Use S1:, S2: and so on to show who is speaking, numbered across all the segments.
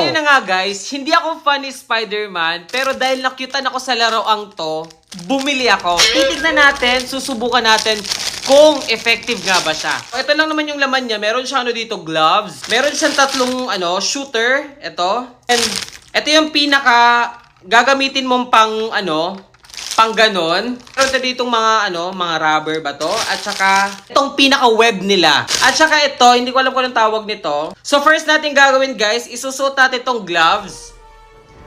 S1: ayun na nga guys, hindi ako fan ni Spider-Man, pero dahil nakyutan ako sa laruang to, bumili ako. Titignan natin, susubukan natin kung effective nga ba siya. Ito lang naman yung laman niya. Meron siya dito, gloves. Meron siyang tatlong shooter. Ito. And ito yung pinaka gagamitin mong pang ganon. Meron dito mga rubber ba to? At saka itong pinaka web nila. At saka ito, hindi ko alam kung anong tawag nito. So first natin gagawin guys, isusuot natin itong gloves.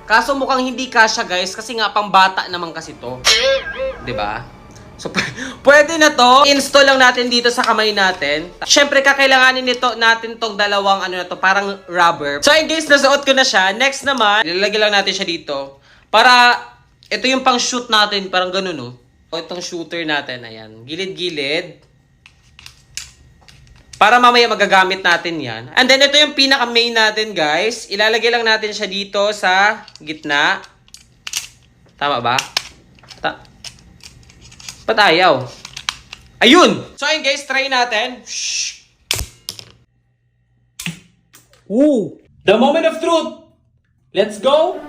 S1: Kaso mukhang hindi kasya guys kasi nga pang bata naman kasi to. 'Di ba? So pwede na to. Install lang natin dito sa kamay natin. Syempre kakailanganin natin tong dalawang parang rubber. So ayun guys, nasuot ko na siya. Next naman, ilalagay lang natin siya dito. Para ito yung pang shoot natin, parang ganun no. Itong shooter natin, ayan. Gilid-gilid. Para mamaya magagamit natin yan. And then ito yung pinaka-main natin guys. Ilalagay lang natin siya dito sa gitna. Tama ba? Ba't ayaw? Ayun! So ayun guys, try natin. Shhh! Ooh! The moment of truth! Let's go!